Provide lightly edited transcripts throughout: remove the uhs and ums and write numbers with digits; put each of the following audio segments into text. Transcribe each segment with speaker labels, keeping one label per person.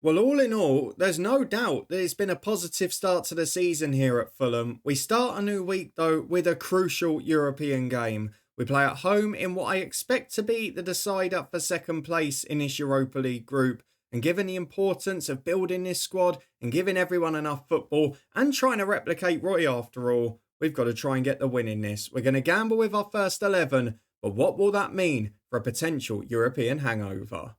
Speaker 1: Well, all in all, there's no doubt that it's been a positive start to the season here at Fulham. We start a new week, though, with a crucial European game. We play at home in what I expect to be the decider for second place in this Europa League group. And given the importance of building this squad and giving everyone enough football and trying to replicate Roy after all, we've got to try and get the win in this. We're going to gamble with our first 11, but what will that mean for a potential European hangover?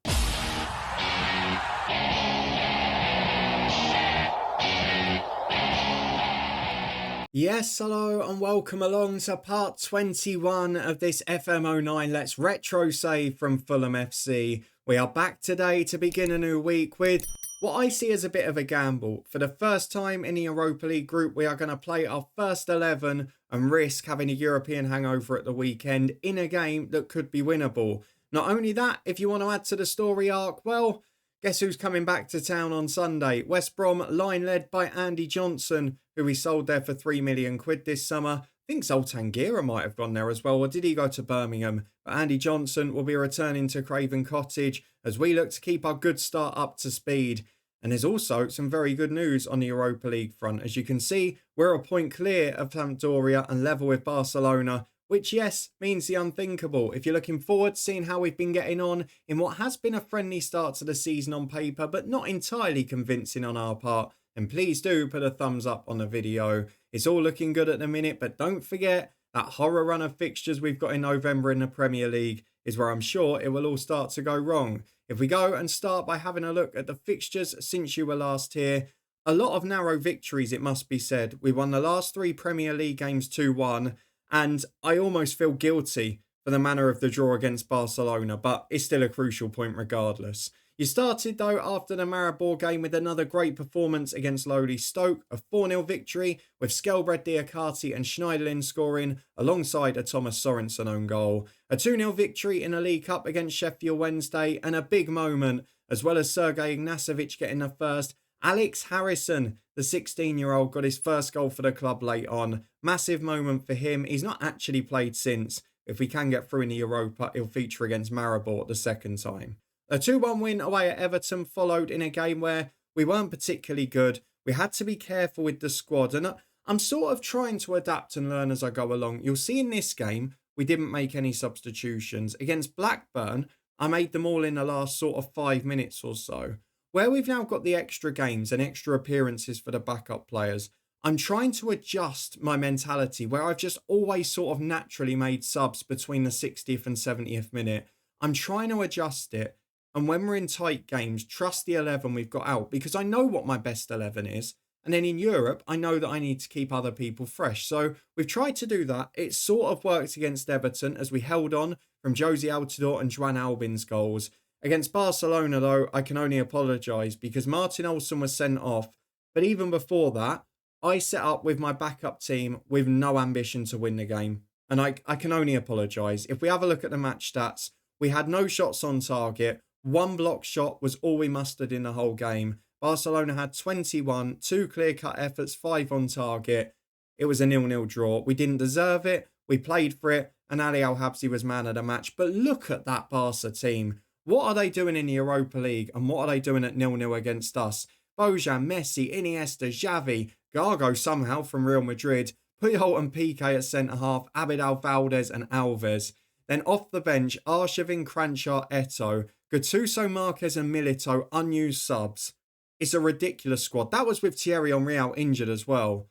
Speaker 1: Yes, hello and welcome along to part 21 of this FM09 Let's Retro Save from Fulham FC. We are back today to begin a new week with what I see as a bit of a gamble. For the first time in the Europa League group, we are going to play our first 11 and risk having a European hangover at the weekend in a game that could be winnable. Not only that, if you want to add to the story arc, well, guess who's coming back to town on Sunday? West Brom, line led by Andy Johnson, who we sold there for £3 million this summer. I think Zoltan Gira might have gone there as well, or did he go to Birmingham? But Andy Johnson will be returning to Craven Cottage as we look to keep our good start up to speed. And there's also some very good news on the Europa League front. As you can see, we're a point clear of Sampdoria and level with Barcelona, which, yes, means the unthinkable. If you're looking forward to seeing how we've been getting on in what has been a friendly start to the season on paper, but not entirely convincing on our part, then please do put a thumbs up on the video. It's all looking good at the minute, but don't forget that horror run of fixtures we've got in November in the Premier League is where I'm sure it will all start to go wrong. If we go and start by having a look at the fixtures since you were last here, a lot of narrow victories, it must be said. We won the last 3 Premier League games 2-1. And I almost feel guilty for the manner of the draw against Barcelona, but it's still a crucial point regardless. You started, though, after the Maribor game with another great performance against lowly Stoke, a 4-0 victory with Skelbred, Diakate and Schneiderlin scoring alongside a Thomas Sorensen own goal. A 2-0 victory in the League Cup against Sheffield Wednesday, and a big moment, as well as Sergei Ignacevic getting the first. Alex Harrison, the 16-year-old, got his first goal for the club late on. Massive moment for him. He's not actually played since. If we can get through in the Europa, he'll feature against Maribor the second time. A 2-1 win away at Everton followed in a game where we weren't particularly good. We had to be careful with the squad, and I'm sort of trying to adapt and learn as I go along. You'll see in this game, we didn't make any substitutions. Against Blackburn, I made them all in the last sort of 5 minutes or so. Where we've now got the extra games and extra appearances for the backup players, I'm trying to adjust my mentality where I've just always sort of naturally made subs between the 60th and 70th minute. I'm trying to adjust it. And when we're in tight games, trust the 11 we've got out, because I know what my best 11 is. And then in Europe, I know that I need to keep other people fresh. So we've tried to do that. It sort of worked against Everton as we held on from Josie Altidore and Juan Albin's goals. Against Barcelona, though, I can only apologise because Martin Olsen was sent off. But even before that, I set up with my backup team with no ambition to win the game. And I can only apologise. If we have a look at the match stats, we had no shots on target. 1 block shot was all we mustered in the whole game. Barcelona had 21, 2 clear-cut efforts, 5 on target. It was a 0-0 draw. We didn't deserve it. We played for it. And Ali Al-Habsi was man of the match. But look at that Barca team. What are they doing in the Europa League and what are they doing at 0-0 against us? Bojan, Messi, Iniesta, Xavi, Gargo somehow from Real Madrid, Puyol and Piqué at centre-half, Abidal, Valdez and Alves. Then off the bench, Arshavin, Kranjčar, Eto'o, Gattuso, Marquez and Milito, unused subs. It's a ridiculous squad. That was with Thierry Henry out injured as well.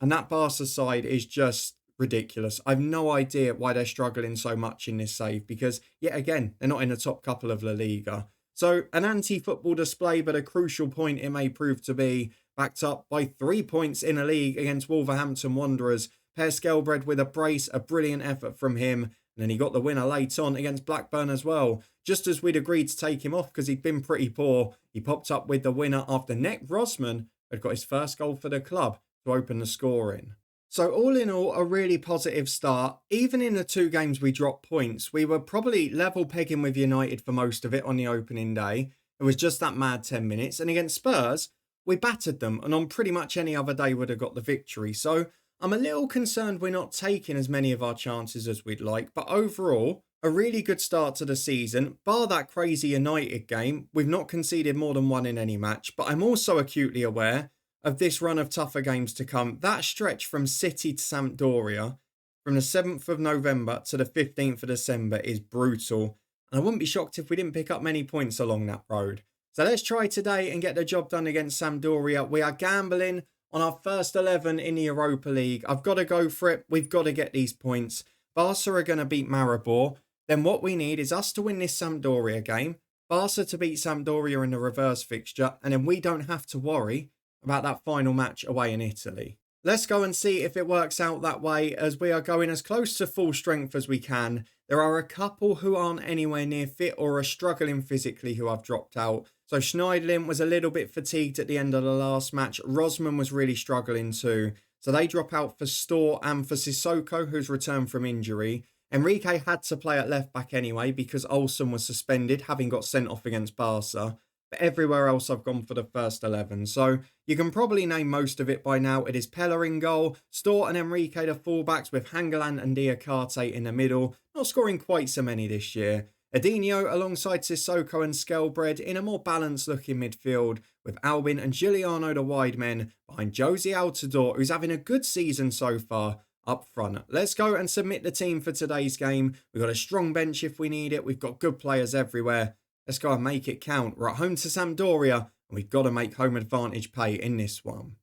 Speaker 1: And that Barca side is just ridiculous. I've no idea why they're struggling so much in this save because, yet again, they're not in the top couple of La Liga. So an anti-football display, but a crucial point it may prove to be, backed up by 3 points in a league against Wolverhampton Wanderers. Per Skelbred with a brace, a brilliant effort from him. And then he got the winner late on against Blackburn as well. Just as we'd agreed to take him off because he'd been pretty poor, he popped up with the winner after Nick Rosman had got his first goal for the club to open the scoring. So all in all, a really positive start. Even in the 2 games we dropped points, we were probably level pegging with United for most of it on the opening day. It was just that mad 10 minutes. And against Spurs, we battered them. And on pretty much any other day would have got the victory. So I'm a little concerned we're not taking as many of our chances as we'd like. But overall, A really good start to the season, bar that crazy United game. We've not conceded more than one in any match, but I'm also acutely aware of this run of tougher games to come. That stretch from City to Sampdoria, from the 7th of November to the 15th of December is brutal. And I wouldn't be shocked if we didn't pick up many points along that road. So let's try today and get the job done against Sampdoria. We are gambling on our first 11 in the Europa League. I've got to go for it. We've got to get these points. Barca are going to beat Maribor. Then what we need is us to win this Sampdoria game, Barca to beat Sampdoria in the reverse fixture, and then we don't have to worry about that final match away in Italy. Let's go and see if it works out that way, as we are going as close to full strength as we can. There are a couple who aren't anywhere near fit or are struggling physically who have dropped out. So Schneiderlin was a little bit fatigued at the end of the last match. Rosman was really struggling too. So they drop out for Storr and for Sissoko, who's returned from injury. Enrique had to play at left back anyway because Olsen was suspended, having got sent off against Barca. But everywhere else I've gone for the first 11. So you can probably name most of it by now. It is Pella in goal, Storr and Enrique the fullbacks, with Hangeland and Diakate in the middle. Not scoring quite so many this year. Adinho alongside Sissoko and Skelbred in a more balanced looking midfield, with Albin and Giuliano the wide men behind Josie Altidore, who's having a good season so far, up front. Let's go and submit the team for today's game. We've got a strong bench if we need it. We've got good players everywhere. Let's go and make it count. We're at home to Sampdoria, and we've got to make home advantage pay in this one.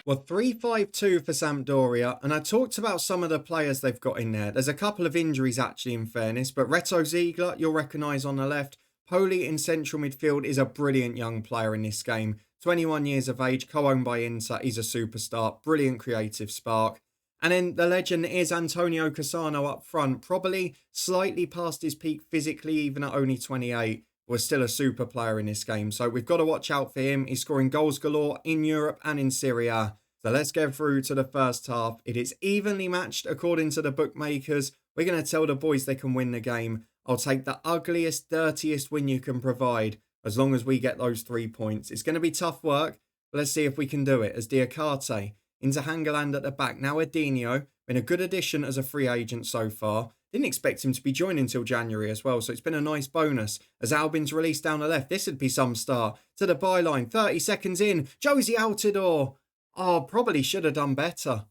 Speaker 1: Well, 3-5-2 for Sampdoria, and I talked about some of the players they've got in there. There's a couple of injuries actually, in fairness, but Reto Ziegler, you'll recognise on the left. Poli in central midfield is a brilliant young player in this game. 21 years of age, co-owned by Inter. He's a superstar. Brilliant creative spark. And then the legend is Antonio Cassano up front. Probably slightly past his peak physically, even at only 28. Was still a super player in this game. So we've got to watch out for him. He's scoring goals galore in Europe and in Serie A. So let's get through to the first half. It is evenly matched according to the bookmakers. We're going to tell the boys they can win the game. I'll take the ugliest, dirtiest win you can provide, as long as we get those 3 points. It's going to be tough work, but let's see if we can do it. As Diakate into Hangeland at the back. Now Adinho, been a good addition as a free agent so far. Didn't expect him to be joining until January as well, so it's been a nice bonus. As Albin's released down the left, this would be some start. To the byline, 30 seconds in. Josie Altidore. Oh, probably should have done better.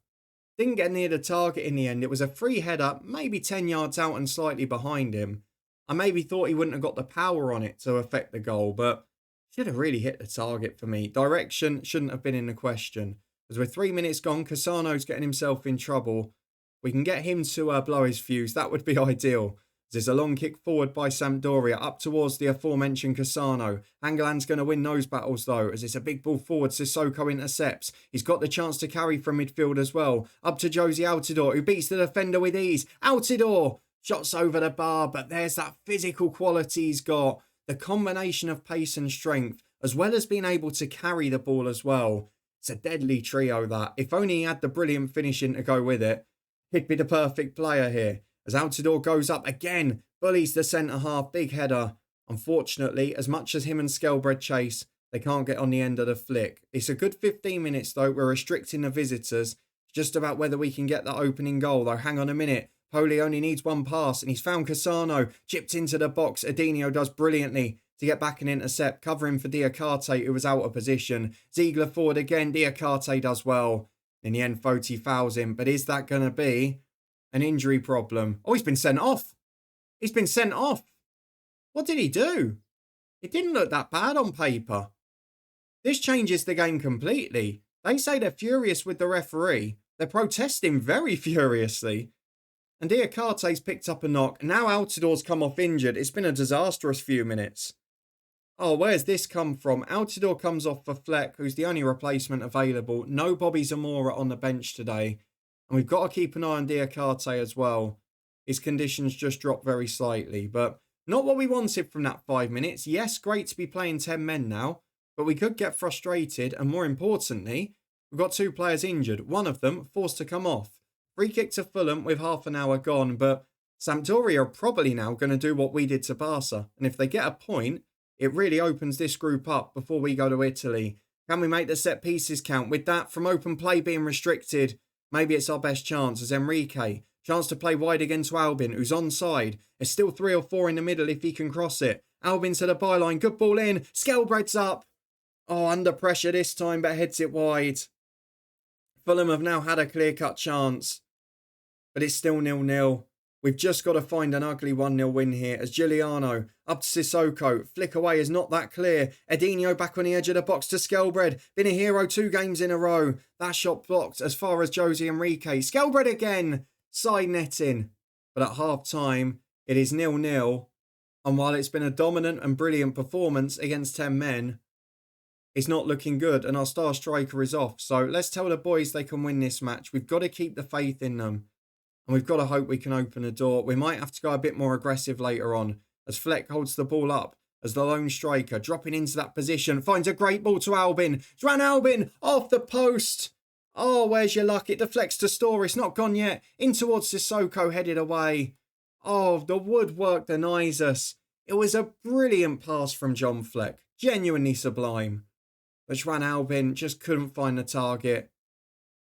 Speaker 1: Didn't get near the target in the end. It was a free header, maybe 10 yards out and slightly behind him. I maybe thought he wouldn't have got the power on it to affect the goal, but should have really hit the target for me. Direction shouldn't have been in the question. As with 3 minutes gone, Cassano's getting himself in trouble. We can get him to blow his fuse. That would be ideal. There's a long kick forward by Sampdoria up towards the aforementioned Cassano. Hangeland's going to win those battles though, as it's a big ball forward. Sissoko intercepts. He's got the chance to carry from midfield as well. Up to Josie Altidore, who beats the defender with ease. Altidore! Shots over the bar, but there's that physical quality he's got. The combination of pace and strength, as well as being able to carry the ball as well. It's a deadly trio, that. If only he had the brilliant finishing to go with it, he'd be the perfect player here. As Altidore goes up again, bullies the centre-half, big header. Unfortunately, as much as him and Skelbred chase, they can't get on the end of the flick. It's a good 15 minutes though. We're restricting the visitors. It's just about whether we can get that opening goal though. Hang on a minute. Poli only needs one pass, and he's found Cassano. Chipped into the box. Adinho does brilliantly to get back and intercept, covering for Diakate, who was out of position. Ziegler forward again. Diakate does well. In the end, Foti fouls him. But is that going to be an injury problem? Oh, he's been sent off. He's been sent off. What did he do? It didn't look that bad on paper. This changes the game completely. They say they're furious with the referee. They're protesting very furiously. And Diakate's picked up a knock. Now Altidore's come off injured. It's been a disastrous few minutes. Oh, where's this come from? Altidore comes off for Fleck, who's the only replacement available. No Bobby Zamora on the bench today. And we've got to keep an eye on Diakate as well. His conditions just dropped very slightly, but not what we wanted from that 5 minutes. Yes, great to be playing 10 men now, but we could get frustrated. And more importantly, we've got 2 players injured. One of them forced to come off. Free kick to Fulham with half an hour gone, but Sampdoria are probably now going to do what we did to Barca. And if they get a point, it really opens this group up before we go to Italy. Can we make the set pieces count? With that, from open play being restricted, maybe it's our best chance as Enrique Chance to play wide again to Albin, who's onside. There's still 3 or 4 in the middle if he can cross it. Albin to the byline. Good ball in. Skelbred's up. Oh, under pressure this time, but heads it wide. Fulham have now had a clear-cut chance, but it's still 0-0. We've just got to find an ugly 1-0 win here as Giuliano up to Sissoko. Flick away is not that clear. Edinho back on the edge of the box to Skelbred. Been a hero 2 games in a row. That shot blocked as far as Jose Enrique. Skelbred again. Side netting. But at half-time, it is 0-0. And while it's been a dominant and brilliant performance against 10 men, it's not looking good and our star striker is off. So let's tell the boys they can win this match. We've got to keep the faith in them. And we've got to hope we can open the door. We might have to go a bit more aggressive later on as Fleck holds the ball up as the lone striker dropping into that position. Finds a great ball to Albin. Juan Albin off the post. Oh, where's your luck? It deflects to Store. It's not gone yet. In towards Sissoko, headed away. Oh, the woodwork denies us. It was a brilliant pass from John Fleck. Genuinely sublime. But Juan Albin just couldn't find the target.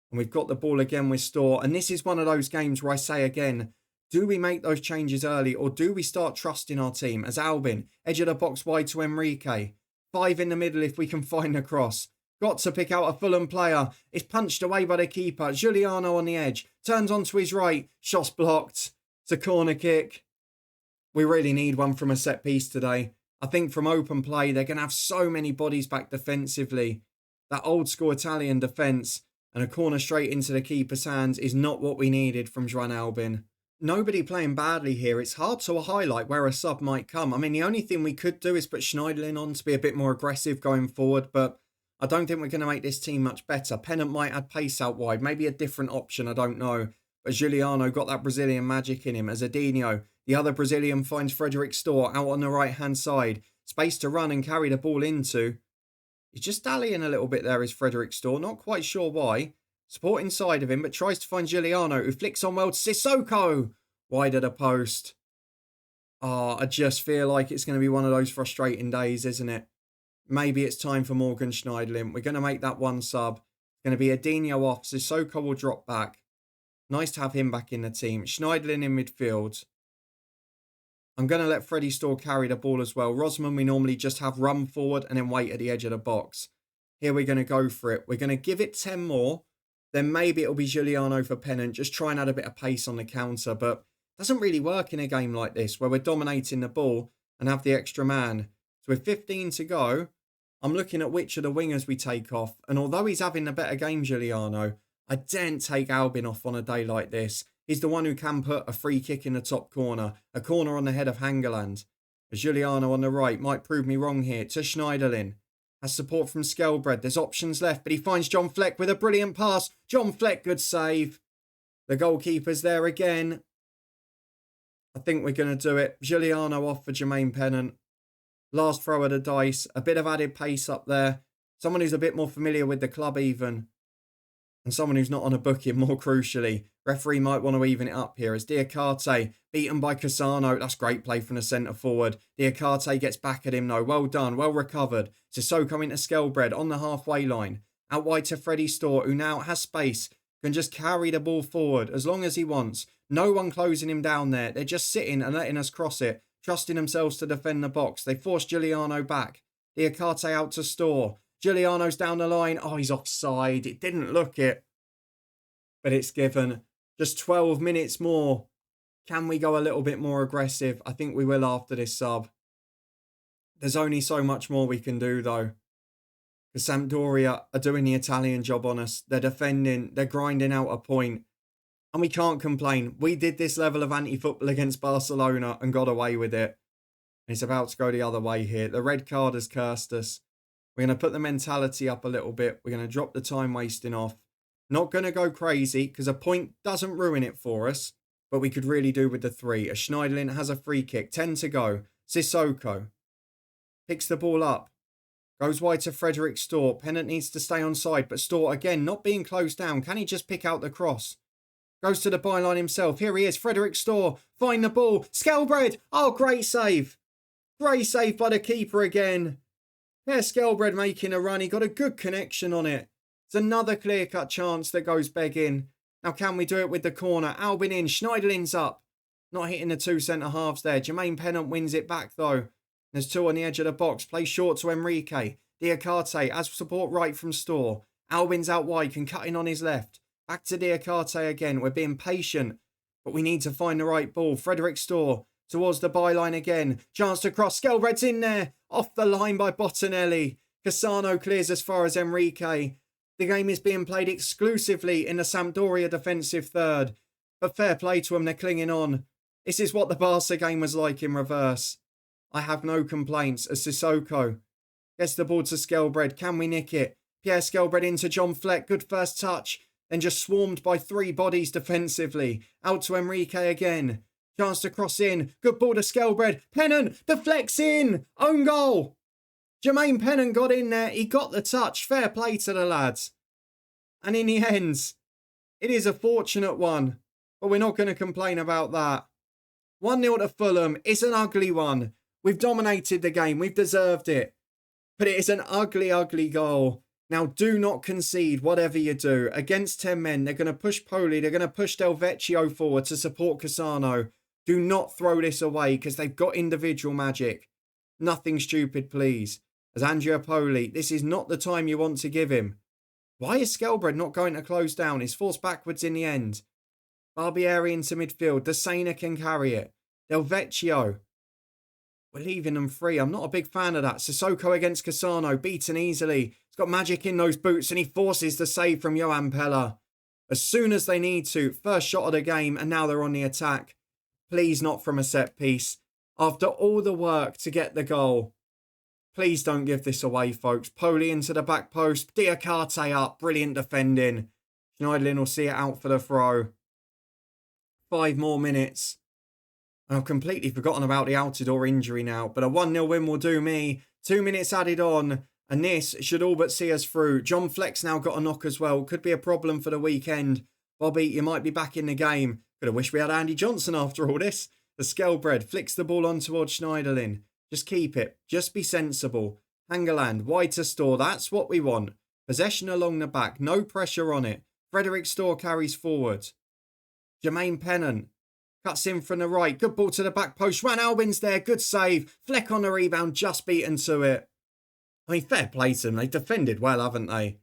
Speaker 1: And we've got the ball again with Store. And this is one of those games where I say again, do we make those changes early or do we start trusting our team? As Albin, edge of the box wide to Enrique. 5 in the middle if we can find the cross. Got to pick out a Fulham player. It's punched away by the keeper. Giuliano on the edge. Turns onto his right. Shot's blocked. It's a corner kick. We really need one from a set piece today. I think from open play, they're going to have so many bodies back defensively. That old school Italian defence and a corner straight into the keeper's hands is not what we needed from Juan Albin. Nobody playing badly here. It's hard to highlight where a sub might come. I mean, the only thing we could do is put Schneiderlin on to be a bit more aggressive going forward, but I don't think we're going to make this team much better. Pennant might add pace out wide, maybe a different option, I don't know. But Giuliano got that Brazilian magic in him as Edinho, the other Brazilian, finds Frederick Store out on the right-hand side. Space to run and carry the ball into. He's just dallying a little bit there, is Frederick Store. Not quite sure why. Support inside of him, but tries to find Giuliano, who flicks on well to Sissoko. Wide of the post. I just feel like it's going to be one of those frustrating days, isn't it? Maybe it's time for Morgan Schneiderlin. We're going to make that one sub. It's going to be Edinho off. Sissoko will drop back. Nice to have him back in the team. Schneiderlin in midfield. I'm going to let Freddie Store carry the ball as well. Rosman, we normally just have run forward and then wait at the edge of the box. Here we're going to go for it. We're going to give it 10 more. Then maybe it'll be Giuliano for Pennant. Just try and add a bit of pace on the counter. But it doesn't really work in a game like this where we're dominating the ball and have the extra man. So with 15 to go, I'm looking at which of the wingers we take off. And although he's having a better game, Giuliano, I daren't take Albin off on a day like this. He's the one who can put a free kick in the top corner. A corner on the head of Hangeland. Giuliano on the right might prove me wrong here. To Schneiderlin. Has support from Skelbred. There's options left, but he finds John Fleck with a brilliant pass. John Fleck, good save. The goalkeeper's there again. I think we're going to do it. Giuliano off for Jermaine Pennant. Last throw of the dice. A bit of added pace up there. Someone who's a bit more familiar with the club even. And someone who's not on a booking, more crucially. Referee might want to even it up here as Diakate beaten by Cassano. That's great play from the centre forward. Diakate gets back at him though. Well done, well recovered. Sissoko into Skelbred on the halfway line. Out wide to Freddie Store, who now has space. Can just carry the ball forward as long as he wants. No one closing him down there. They're just sitting and letting us cross it. Trusting themselves to defend the box. They force Giuliano back. Diakate out to Store. Giuliano's down the line. Oh, he's offside. It didn't look it. But it's given. Just 12 minutes more. Can we go a little bit more aggressive? I think we will after this sub. There's only so much more we can do though. Because Sampdoria are doing the Italian job on us. They're defending. They're grinding out a point. And we can't complain. We did this level of anti-football against Barcelona and got away with it. And it's about to go the other way here. The red card has cursed us. We're going to put the mentality up a little bit. We're going to drop the time wasting off. Not going to go crazy because a point doesn't ruin it for us. But we could really do with the 3. As Schneiderlin has a free kick. 10 to go. Sissoko picks the ball up. Goes wide to Frederick Store. Pennant needs to stay on side. But Store again not being closed down. Can he just pick out the cross? Goes to the byline himself. Here he is. Frederick Store. Find the ball. Skelbred. Oh, great save. Great save by the keeper again. Yeah, Skelbred making a run. He got a good connection on it. It's another clear-cut chance that goes begging. Now can we do it with the corner? Albin in, Schneiderlin's up. Not hitting the two centre-halves there. Jermaine Pennant wins it back though. There's two on the edge of the box. Play short to Enrique. Diakate as support right from Storr. Albin's out wide, can cut in on his left. Back to Diakate again. We're being patient, but we need to find the right ball. Frederick Storr towards the byline again. Chance to cross. Skelbred's in there. Off the line by Bottinelli. Cassano clears as far as Enrique. The game is being played exclusively in the Sampdoria defensive third. But fair play to them, they're clinging on. This is what the Barca game was like in reverse. I have no complaints as Sissoko gets the ball to Skelbred. Can we nick it? Pierre Skelbred into John Fleck. Good first touch. Then just swarmed by three bodies defensively. Out to Enrique again. Chance to cross in. Good ball to Skelbred. Pennant deflects in. Own goal. Jermaine Pennant got in there. He got the touch. Fair play to the lads. And in the end, it is a fortunate one. But we're not going to complain about that. 1-0 to Fulham. It's an ugly one. We've dominated the game. We've deserved it. But it is an ugly, ugly goal. Now, do not concede whatever you do. Against 10 men, they're going to push Poli. They're going to push Del Vecchio forward to support Cassano. Do not throw this away because they've got individual magic. Nothing stupid, please. As Andrea Poli, this is not the time you want to give him. Why is Skelbred not going to close down? He's forced backwards in the end. Barbieri into midfield. Desena can carry it. Del Vecchio. We're leaving them free. I'm not a big fan of that. Sissoko against Cassano. Beaten easily. He's got magic in those boots and he forces the save from Johan Pella. As soon as they need to. First shot of the game and now they're on the attack. Please not from a set piece. After all the work to get the goal. Please don't give this away, folks. Poli into the back post. Diakate up. Brilliant defending. Schneiderlin will see it out for the throw. 5 more minutes. I've completely forgotten about the Altidore injury now, but a 1-0 win will do me. 2 minutes added on, and this should all but see us through. John Fleck's now got a knock as well. Could be a problem for the weekend. Bobby, you might be back in the game. Could have wished we had Andy Johnson after all this. The Skelbred flicks the ball on towards Schneiderlin. Just keep it. Just be sensible. Hangeland, wide to Storr. That's what we want. Possession along the back. No pressure on it. Frederick Storr carries forward. Jermaine Pennant cuts in from the right. Good ball to the back post. Ran Albin's there. Good save. Fleck on the rebound. Just beaten to it. I mean, fair play to them. They defended well, haven't they?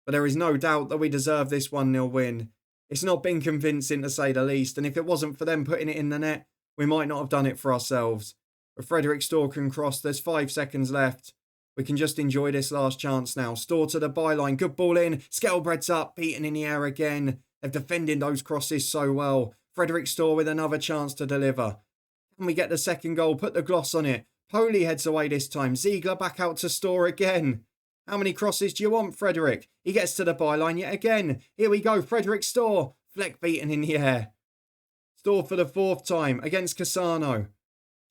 Speaker 1: But there is no doubt that we deserve this 1-0 win. It's not been convincing to say the least. And if it wasn't for them putting it in the net, we might not have done it for ourselves. But Frederick Storr can cross. There's 5 seconds left. We can just enjoy this last chance now. Storr to the byline. Good ball in. Skelbred's up. Beaten in the air again. They've defended those crosses so well. Frederick Storr with another chance to deliver. Can we get the second goal? Put the gloss on it. Poli heads away this time. Ziegler back out to Storr again. How many crosses do you want, Frederick? He gets to the byline yet again. Here we go. Frederick Storr. Fleck beaten in the air. Storr for the 4th time against Cassano.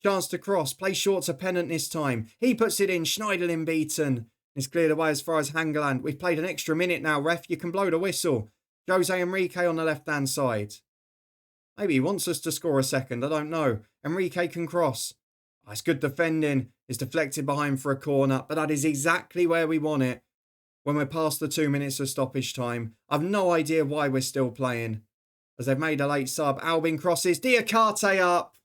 Speaker 1: Chance to cross. Play short to Pennant this time. He puts it in. Schneiderlin beaten. It's cleared away as far as Hangeland. We've played an extra minute now, ref. You can blow the whistle. Jose Enrique on the left-hand side. Maybe he wants us to score a second. I don't know. Enrique can cross. Oh, it's good defending. It's deflected behind for a corner. But that is exactly where we want it. When we're past the 2 minutes of stoppage time. I've no idea why we're still playing. As they've made a late sub. Albin crosses. Diakate up.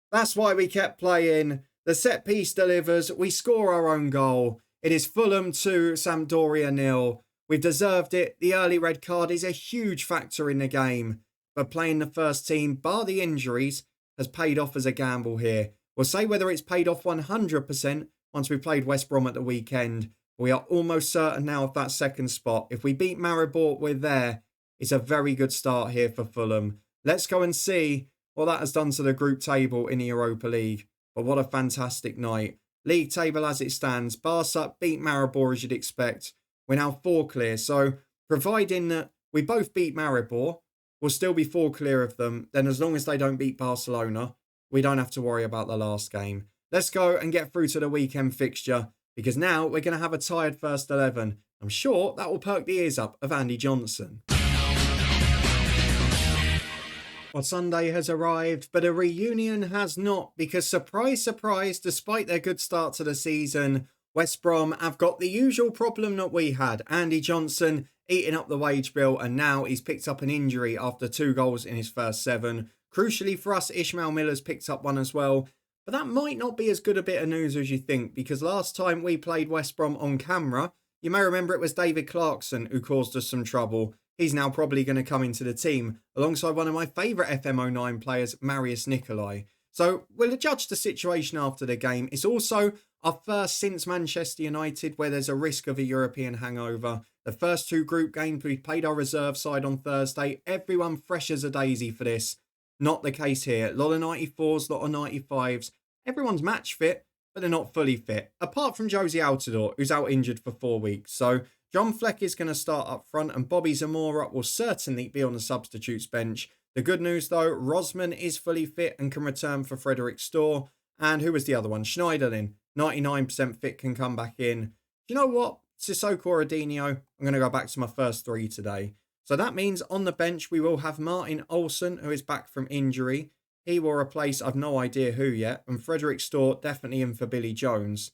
Speaker 1: That's why we kept playing. The set piece delivers. We score our own goal. It is Fulham 2, Sampdoria 0. We've deserved it. The early red card is a huge factor in the game. But playing the first team, bar the injuries, has paid off as a gamble here. We'll say whether it's paid off 100% once we played West Brom at the weekend. We are almost certain now of that second spot. If we beat Maribor, we're there. It's a very good start here for Fulham. Let's go and see what that has done to the group table in the Europa League. But what a fantastic night. League table as it stands. Barca beat Maribor as you'd expect. We're now 4 clear. So providing that we both beat Maribor, we'll still be 4 clear of them. Then as long as they don't beat Barcelona, we don't have to worry about the last game. Let's go and get through to the weekend fixture. Because now we're going to have a tired first 11. I'm sure that will perk the ears up of Andy Johnson. Well, Sunday has arrived, but a reunion has not. Because surprise, surprise, despite their good start to the season, West Brom have got the usual problem that we had. Andy Johnson eating up the wage bill, and now he's picked up an injury after 2 goals in his first 7. Crucially for us, Ishmael Miller's picked up one as well. But that might not be as good a bit of news as you think, because last time we played West Brom on camera, you may remember it was David Clarkson who caused us some trouble. He's now probably going to come into the team alongside one of my favourite FM09 players, Marius Nicolai. So we'll judge the situation after the game. It's also our first since Manchester United where there's a risk of a European hangover. The first 2 group games, we played our reserve side on Thursday. Everyone fresh as a daisy for this. Not the case here. A lot of 94s, a lot of 95s. Everyone's match fit, but they're not fully fit. Apart from Josie Altidore, who's out injured for 4 weeks. So John Fleck is going to start up front, and Bobby Zamora will certainly be on the substitutes bench. The good news though, Rosman is fully fit and can return for Frederick Storr. And who was the other one? Schneiderlin, 99% fit, can come back in. Do you know what? Sissoko or Adinho, I'm going to go back to my first 3 today. So that means on the bench, we will have Martin Olsen, who is back from injury. He will replace, I've no idea who yet. And Frederick Storr definitely in for Billy Jones.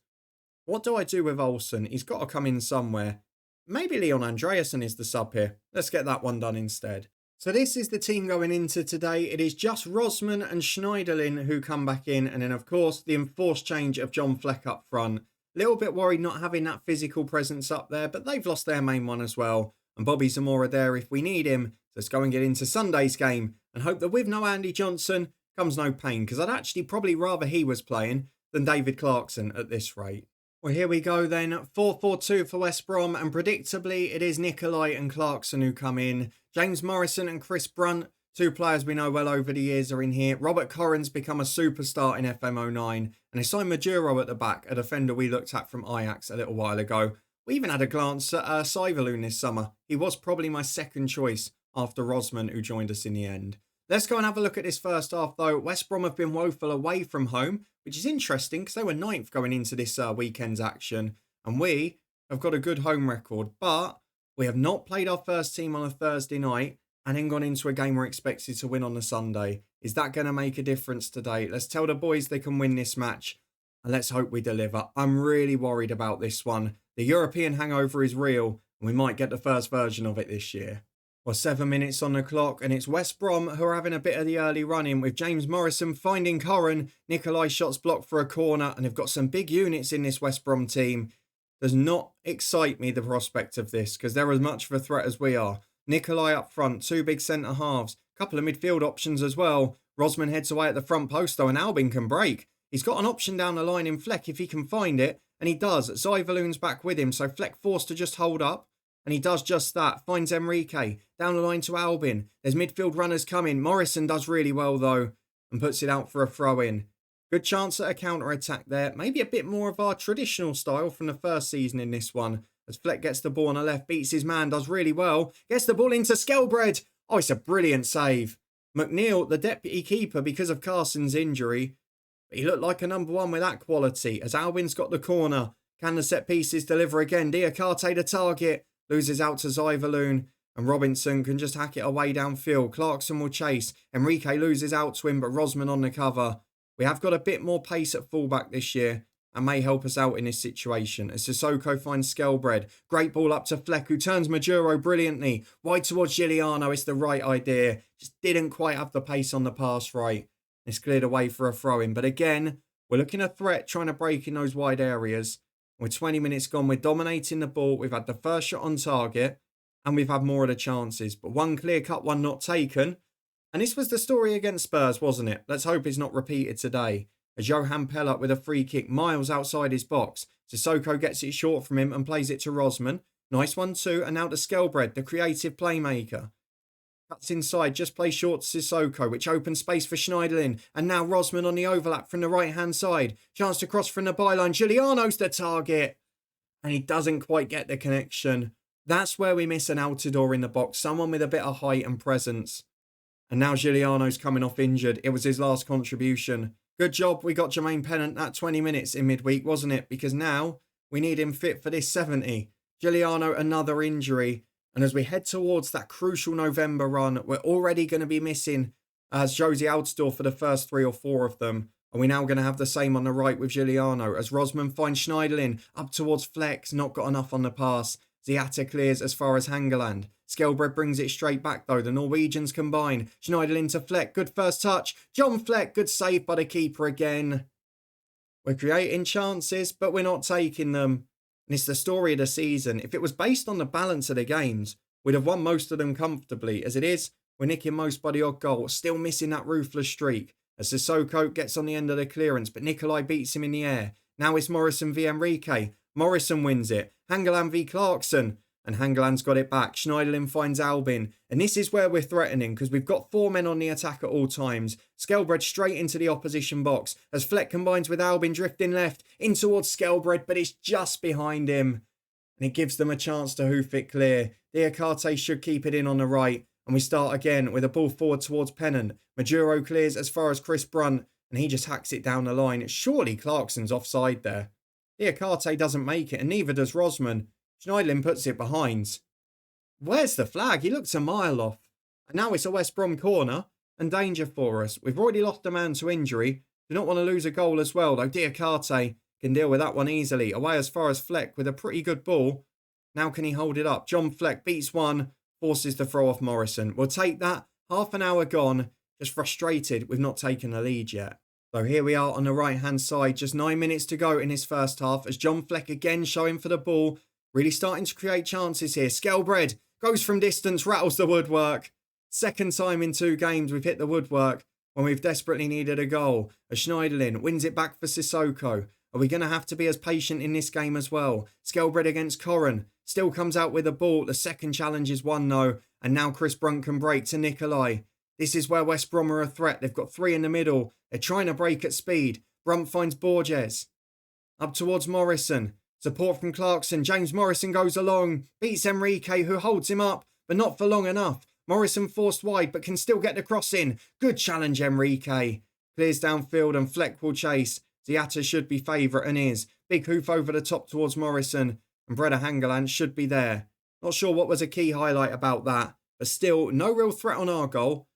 Speaker 1: What do I do with Olsen? He's got to come in somewhere. Maybe Leon Andreasen is the sub here. Let's get that one done instead. So this is the team going into today. It is just Rosman and Schneiderlin who come back in. And then, of course, the enforced change of John Fleck up front. Little bit worried not having that physical presence up there, but they've lost their main one as well. And Bobby Zamora there if we need him. So let's go and get into Sunday's game and hope that with no Andy Johnson comes no pain, because I'd actually probably rather he was playing than David Clarkson at this rate. Well, here we go then. 4-4-2 for West Brom, and predictably it is Nicolai and Clarkson who come in. James Morrison and Chris Brunt, 2 players we know well over the years, are in here. Robert Corrins become a superstar in FM09, and they signed Maduro at the back, a defender we looked at from Ajax a little while ago. We even had a glance at Seiverloon this summer. He was probably my second choice after Rosman, who joined us in the end. Let's go and have a look at this first half though. West Brom have been woeful away from home, which is interesting because they were 9th going into this weekend's action. And we have got a good home record, but we have not played our first team on a Thursday night and then gone into a game we're expected to win on a Sunday. Is that going to make a difference today? Let's tell the boys they can win this match and let's hope we deliver. I'm really worried about this one. The European hangover is real and we might get the first version of it this year. Well, 7 minutes on the clock, and it's West Brom who are having a bit of the early run-in with James Morrison finding Curran. Nicolai shots blocked for a corner, and they've got some big units in this West Brom team. Does not excite me, the prospect of this, because they're as much of a threat as we are. Nicolai up front, 2 big centre-halves, couple of midfield options as well. Rosman heads away at the front post, though, and Albin can break. He's got an option down the line in Fleck if he can find it, and he does. Zyverloon's back with him, so Fleck forced to just hold up. And he does just that. Finds Enrique. Down the line to Albin. There's midfield runners coming. Morrison does really well, though. And puts it out for a throw-in. Good chance at a counter-attack there. Maybe a bit more of our traditional style from the first season in this one. As Fleck gets the ball on the left. Beats his man. Does really well. Gets the ball into Skelbred. Oh, it's a brilliant save. McNeil, the deputy keeper, because of Carson's injury. But he looked like a number 1 with that quality. As Albin's got the corner. Can the set pieces deliver again? Diakate the target. Loses out to Zyverloon, and Robinson can just hack it away downfield. Clarkson will chase. Enrique loses out to him, but Rosman on the cover. We have got a bit more pace at fullback this year and may help us out in this situation. As Sissoko finds Skelbred. Great ball up to Fleck, who turns Maduro brilliantly. Wide towards Giuliano. It's the right idea. Just didn't quite have the pace on the pass right. It's cleared away for a throw-in. But again, we're looking at a threat trying to break in those wide areas. We're 20 minutes gone. We're dominating the ball. We've had the first shot on target and we've had more of the chances. But one clear cut, one not taken. And this was the story against Spurs, wasn't it? Let's hope it's not repeated today. As Johan Pellat with a free kick miles outside his box. Sissoko gets it short from him and plays it to Rosman. Nice one too. And now to Skelbred, the creative playmaker. Cuts inside, just plays short to Sissoko, which opens space for Schneiderlin. And now Rosman on the overlap from the right-hand side. Chance to cross from the byline. Giuliano's the target. And he doesn't quite get the connection. That's where we miss an Altidore in the box. Someone with a bit of height and presence. And now Giuliano's coming off injured. It was his last contribution. Good job we got Jermaine Pennant at 20 minutes in midweek, wasn't it? Because now we need him fit for this 70. Giuliano, another injury. And as we head towards that crucial November run, we're already going to be missing Josie Altidore for the first 3 or 4 of them. And we're now going to have the same on the right with Giuliano. As Rosman finds Schneiderlin up towards Flex, not got enough on the pass. Ziata clears as far as Hangeland. Skelbred brings it straight back though. The Norwegians combine. Schneiderlin to Fleck. Good first touch. John Fleck. Good save by the keeper again. We're creating chances, but we're not taking them. And it's the story of the season. If it was based on the balance of the games, we'd have won most of them comfortably. As it is, we're nicking most by the odd goal. Still missing that ruthless streak. As Sissoko gets on the end of the clearance, but Nikolai beats him in the air. Now it's Morrison v Enrique. Morrison wins it. Hangeland v Clarkson. And Hangeland's got it back. Schneiderlin finds Albin. And this is where we're threatening because we've got 4 men on the attack at all times. Skelbred straight into the opposition box as Fleck combines with Albin drifting left in towards Skelbred, but it's just behind him. And it gives them a chance to hoof it clear. Diakate should keep it in on the right. And we start again with a ball forward towards Pennant. Majuro clears as far as Chris Brunt. And he just hacks it down the line. Surely Clarkson's offside there. Diakate doesn't make it and neither does Rosman. Schneiderlin puts it behind. Where's the flag? He looks a mile off. And now it's a West Brom corner and danger for us. We've already lost a man to injury. Do not want to lose a goal as well, though Diakate can deal with that one easily. Away as far as Fleck with a pretty good ball. Now can he hold it up? John Fleck beats one, forces the throw off Morrison. We'll take that. Half an hour gone. Just frustrated we've not taken the lead yet. So here we are on the right-hand side. Just 9 minutes to go in this first half as John Fleck again showing for the ball. Really starting to create chances here. Skelbred goes from distance, rattles the woodwork. Second time in 2 games we've hit the woodwork when we've desperately needed a goal. As Schneiderlin wins it back for Sissoko. Are we going to have to be as patient in this game as well? Skelbred against Corran. Still comes out with the ball. The second challenge is won though. And now Chris Brunt can break to Nikolai. This is where West Brom are a threat. They've got 3 in the middle. They're trying to break at speed. Brunt finds Borges. Up towards Morrison. Support from Clarkson. James Morrison goes along. Beats Enrique who holds him up. But not for long enough. Morrison forced wide but can still get the cross in. Good challenge Enrique. Clears downfield and Fleck will chase. Ziata should be favourite and is. Big hoof over the top towards Morrison. And Breda Hangeland should be there. Not sure what was a key highlight about that. But still, no real threat on our goal.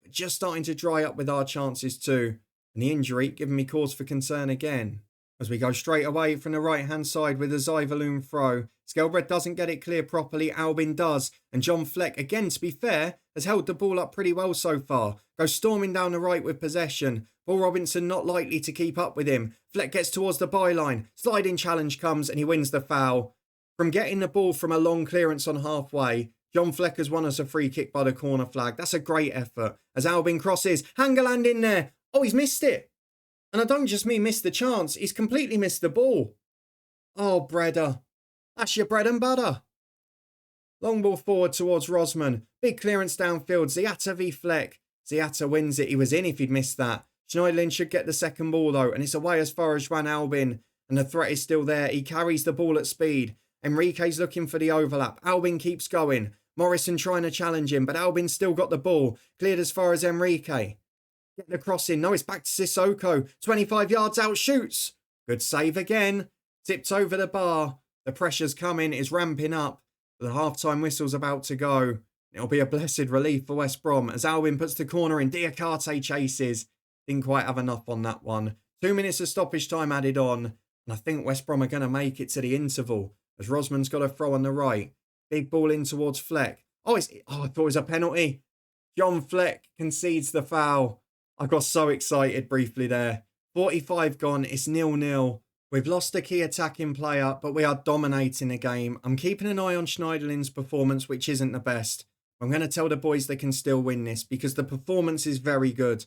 Speaker 1: But just starting to dry up with our chances too. And the injury giving me cause for concern again. As we go straight away from the right-hand side with a Zyverloon throw. Skelbred doesn't get it clear properly. Albin does. And John Fleck, again to be fair, has held the ball up pretty well so far. Goes storming down the right with possession. Paul Robinson not likely to keep up with him. Fleck gets towards the byline. Sliding challenge comes and he wins the foul. From getting the ball from a long clearance on halfway, John Fleck has won us a free kick by the corner flag. That's a great effort. As Albin crosses, Hangeland in there. Oh, he's missed it. And I don't just mean missed the chance. He's completely missed the ball. Oh, Breda. That's your bread and butter. Long ball forward towards Rosman. Big clearance downfield. Ziata v Fleck. Ziata wins it. He was in if he'd missed that. Schneiderlin should get the second ball though. And it's away as far as Juan Albin. And the threat is still there. He carries the ball at speed. Enrique's looking for the overlap. Albin keeps going. Morrison trying to challenge him. But Albin's still got the ball. Cleared as far as Enrique. Get the cross in. No, it's back to Sissoko. 25 yards out. Shoots. Good save again. Tipped over the bar. The pressure's coming. It's ramping up. The half-time whistle's about to go. It'll be a blessed relief for West Brom as Albin puts the corner in. Diakate chases. Didn't quite have enough on that one. 2 minutes of stoppage time added on. And I think West Brom are going to make it to the interval as Rosman's got a throw on the right. Big ball in towards Fleck. I thought it was a penalty. John Fleck concedes the foul. I got so excited briefly there. 45 gone. It's 0-0. We've lost a key attacking player, but we are dominating the game. I'm keeping an eye on Schneiderlin's performance, which isn't the best. I'm going to tell the boys they can still win this because the performance is very good.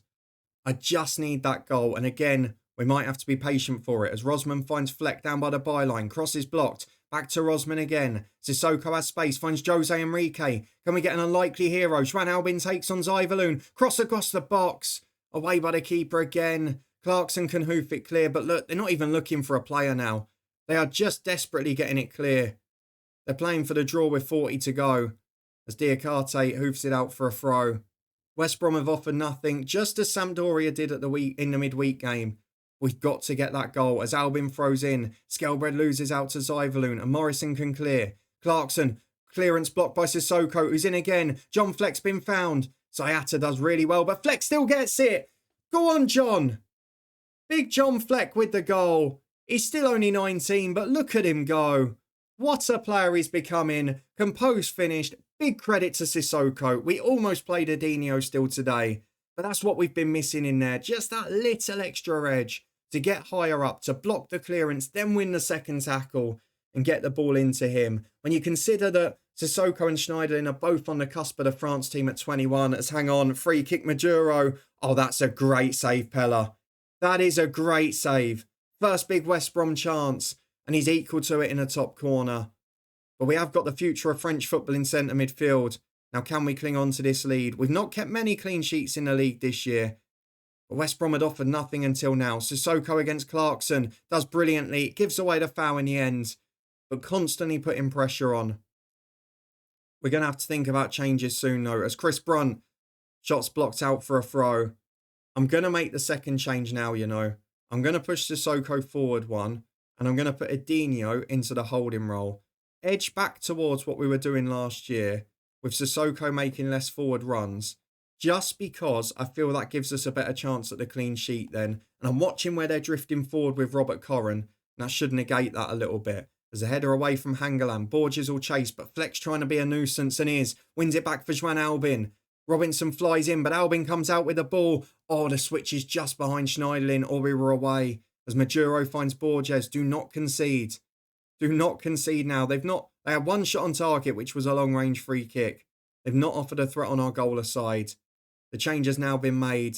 Speaker 1: I just need that goal. And again, we might have to be patient for it as Rosman finds Fleck down by the byline. Cross is blocked. Back to Rosman again. Sissoko has space. Finds Jose Enrique. Can we get an unlikely hero? Juan Albin takes on Zyverloon. Cross across the box. Away by the keeper again. Clarkson can hoof it clear. But look, they're not even looking for a player now. They are just desperately getting it clear. They're playing for the draw with 40 to go. As Diakate hoofs it out for a throw. West Brom have offered nothing. Just as Sampdoria did in the midweek game. We've got to get that goal as Albin throws in. Skelbred loses out to Zyverloon and Morrison can clear. Clarkson, clearance blocked by Sissoko who's in again. John Fleck's been found. Ziata does really well but Fleck still gets it. Go on John. Big John Fleck with the goal. He's still only 19 but look at him go. What a player he's becoming. Composed, finished. Big credit to Sissoko. We almost played Adinho still today. But that's what we've been missing in there. Just that little extra edge to get higher up, to block the clearance, then win the second tackle and get the ball into him. When you consider that Sissoko and Schneiderlin are both on the cusp of the France team at 21. Let's hang on. Free kick Maduro. Oh, that's a great save, Pella. That is a great save. First big West Brom chance. And he's equal to it in the top corner. But we have got the future of French football in centre midfield. Now, can we cling on to this lead? We've not kept many clean sheets in the league this year. But West Brom had offered nothing until now. Sissoko against Clarkson does brilliantly. Gives away the foul in the end. But constantly putting pressure on. We're going to have to think about changes soon, though. As Chris Brunt, shots blocked out for a throw. I'm going to make the second change now, you know. I'm going to push Sissoko forward one. And I'm going to put Adinho into the holding role. Edge back towards what we were doing last year. With Sissoko making less forward runs. Just because I feel that gives us a better chance at the clean sheet then. And I'm watching where they're drifting forward with Robert Corrin. And that should negate that a little bit. There's a header away from Hangeland. Borges will chase, but Fleck's trying to be a nuisance and is. Wins it back for Juan Albin. Robinson flies in, but Albin comes out with the ball. Oh, the switch is just behind Schneiderlin, or we were away. As Maduro finds Borges. Do not concede. Do not concede now. They had one shot on target, which was a long-range free kick. They've not offered a threat on our goal aside. The change has now been made.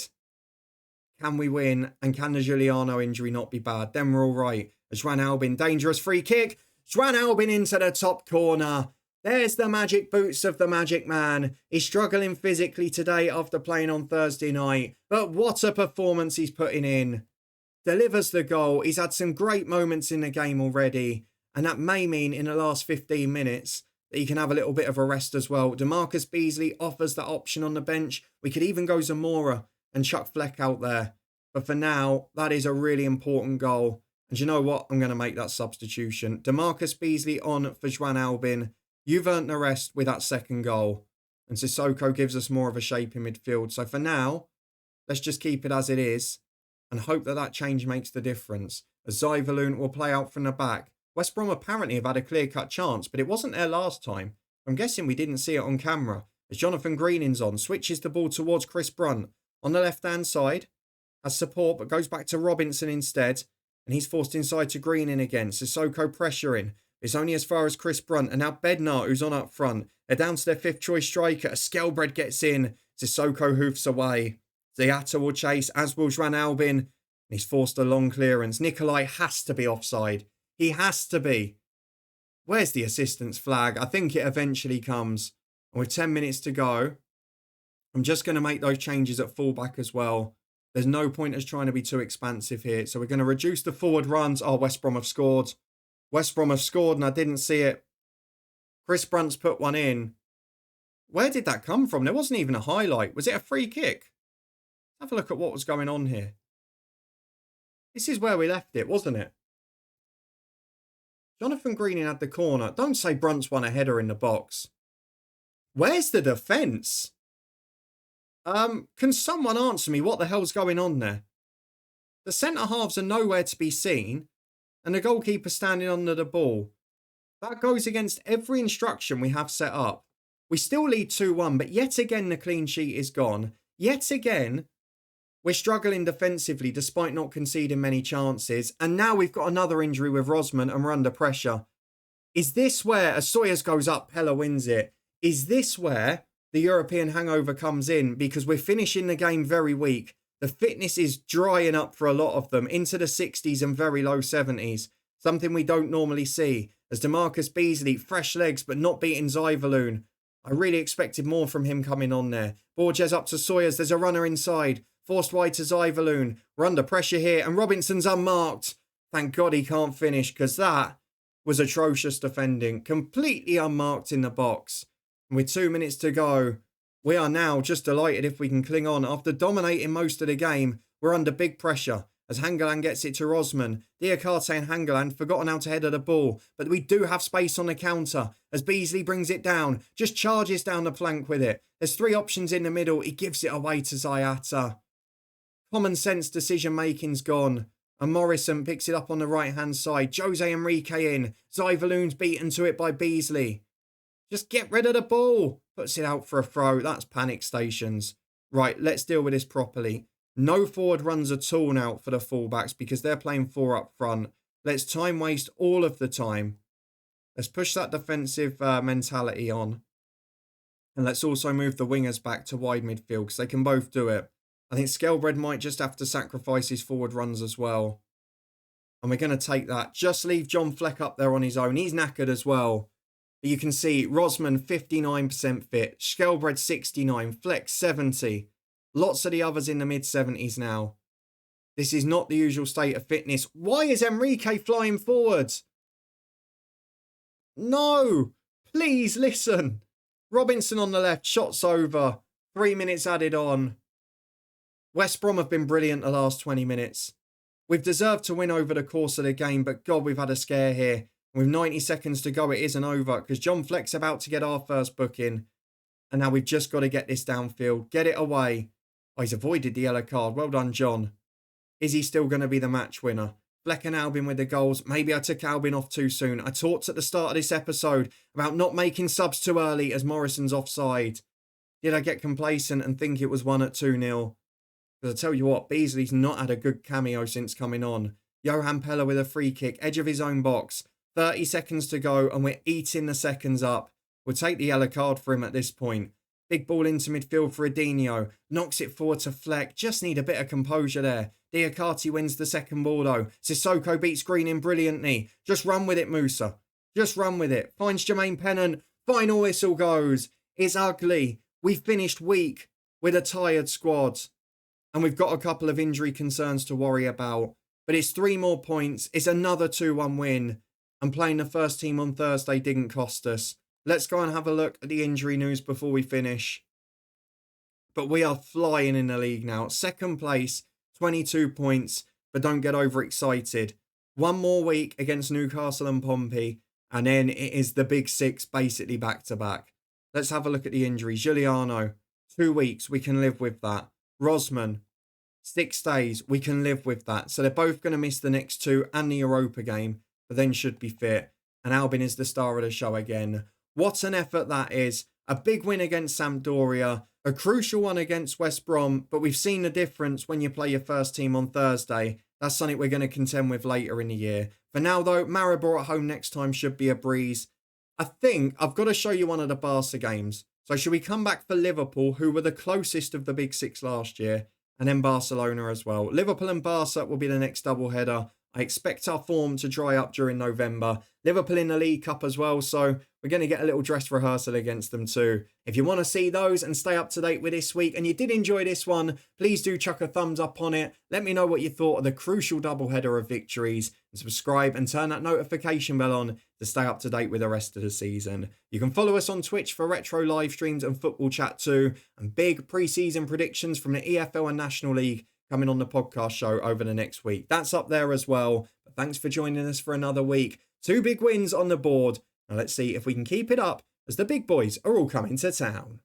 Speaker 1: Can we win? And can the Giuliano injury not be bad? Then we're all right. As Juan Albin, dangerous free kick. Juan Albin into the top corner. There's the magic boots of the magic man. He's struggling physically today after playing on Thursday night. But what a performance he's putting in. Delivers the goal. He's had some great moments in the game already. And that may mean in the last 15 minutes that he can have a little bit of a rest as well. DeMarcus Beasley offers that option on the bench. We could even go Zamora and chuck Fleck out there. But for now, that is a really important goal. And you know what? I'm going to make that substitution. DeMarcus Beasley on for Juan Albin. You've earned the rest with that second goal. And Sissoko gives us more of a shape in midfield. So for now, let's just keep it as it is. And hope that that change makes the difference. As Zyverloon will play out from the back. West Brom apparently have had a clear-cut chance, but it wasn't there last time. I'm guessing we didn't see it on camera. As Jonathan Greening's on, switches the ball towards Chris Brunt. On the left-hand side, has support, but goes back to Robinson instead. And he's forced inside to Greening again. Sissoko pressuring. It's only as far as Chris Brunt. And now Bednar, who's on up front. They're down to their fifth-choice striker. Skelbred gets in. Sissoko hoofs away. Ziata will chase, as will Juan Albin. And he's forced a long clearance. Nikolai has to be offside. He has to be. Where's the assistance flag? I think it eventually comes. And with 10 minutes to go, I'm just going to make those changes at fullback as well. There's no point as trying to be too expansive here. So we're going to reduce the forward runs. Oh, West Brom have scored. West Brom have scored and I didn't see it. Chris Brunt's put one in. Where did that come from? There wasn't even a highlight. Was it a free kick? Have a look at what was going on here. This is where we left it, wasn't it? Jonathan Greening had the corner. Don't say Brunt's won a header in the box. Where's the defence? Can someone answer me what the hell's going on there? The centre-halves are nowhere to be seen. And the goalkeeper standing under the ball. That goes against every instruction we have set up. We still lead 2-1, but yet again the clean sheet is gone. Yet again, we're struggling defensively despite not conceding many chances. And now we've got another injury with Rosman and we're under pressure. Is this where, as Sawyers goes up, Pella wins it? Is this where the European hangover comes in? Because we're finishing the game very weak. The fitness is drying up for a lot of them into the 60s and very low 70s. Something we don't normally see. As DeMarcus Beasley, fresh legs but not beating Zyverloon. I really expected more from him coming on there. Borges up to Sawyers. There's a runner inside. Forced wide to Zyverloon. We're under pressure here and Robinson's unmarked. Thank God he can't finish because that was atrocious defending. Completely unmarked in the box. And with 2 minutes to go, we are now just delighted if we can cling on. After dominating most of the game, we're under big pressure. As Hangeland gets it to Rosman. Diakate and Hangeland forgotten how to header the ball. But we do have space on the counter. As Beasley brings it down. Just charges down the flank with it. There's three options in the middle. He gives it away to Ziata. Common sense decision making's gone. And Morrison picks it up on the right-hand side. Jose Enrique in. Zyverloon's beaten to it by Beasley. Just get rid of the ball. Puts it out for a throw. That's panic stations. Right, let's deal with this properly. No forward runs at all now for the fullbacks because they're playing 4 up front. Let's time waste all of the time. Let's push that defensive mentality on. And let's also move the wingers back to wide midfield because they can both do it. I think Skelbred might just have to sacrifice his forward runs as well. And we're going to take that. Just leave John Fleck up there on his own. He's knackered as well. But you can see Rosman 59% fit. Skelbred 69. Fleck 70. Lots of the others in the mid-70s now. This is not the usual state of fitness. Why is Enrique flying forwards? No! Please listen. Robinson on the left. Shots over. 3 minutes added on. West Brom have been brilliant the last 20 minutes. We've deserved to win over the course of the game, but God, we've had a scare here. With 90 seconds to go, it isn't over because John Fleck's about to get our first booking. And now we've just got to get this downfield. Get it away. Oh, he's avoided the yellow card. Well done, John. Is he still going to be the match winner? Fleck and Albin with the goals. Maybe I took Albin off too soon. I talked at the start of this episode about not making subs too early as Morrison's offside. Did I get complacent and think it was 1 at 2-0? Because I tell you what, Beasley's not had a good cameo since coming on. Johan Pella with a free kick, edge of his own box. 30 seconds to go and we're eating the seconds up. We'll take the yellow card for him at this point. Big ball into midfield for Adinho. Knocks it forward to Fleck. Just need a bit of composure there. Diakate wins the second ball though. Sissoko beats Green in brilliantly. Just run with it, Musa. Just run with it. Finds Jermaine Pennant. Final whistle goes. It's ugly. We've finished weak with a tired squad. And we've got a couple of injury concerns to worry about. But it's 3 more points. It's another 2-1 win. And playing the first team on Thursday didn't cost us. Let's go and have a look at the injury news before we finish. But we are flying in the league now. Second place, 22 points. But don't get overexcited. 1 more week against Newcastle and Pompey. And then it is the big 6 basically back to back. Let's have a look at the injuries. Giuliano, 2 weeks. We can live with that. Rosman, 6 days. We can live with that. So they're both going to miss the next 2 and the Europa game. But then should be fit. And Albin is the star of the show again. What an effort that is. A big win against Sampdoria. A crucial one against West Brom. But we've seen the difference when you play your first team on Thursday. That's something we're going to contend with later in the year. For now though, Maribor at home next time should be a breeze. I think I've got to show you one of the Barca games. So should we come back for Liverpool, who were the closest of the big 6 last year. And then Barcelona as well. Liverpool and Barca will be the next doubleheader. I expect our form to dry up during November. Liverpool in the League Cup as well, so we're going to get a little dress rehearsal against them too. If you want to see those and stay up to date with this week, and you did enjoy this one, please do chuck a thumbs up on it. Let me know what you thought of the crucial doubleheader of victories. And subscribe and turn that notification bell on to stay up to date with the rest of the season. You can follow us on Twitch for retro live streams and football chat too. And big pre-season predictions from the EFL and National League coming on the podcast show over the next week. That's up there as well. But thanks for joining us for another week. 2 big wins on the board. Now let's see if we can keep it up as the big boys are all coming to town.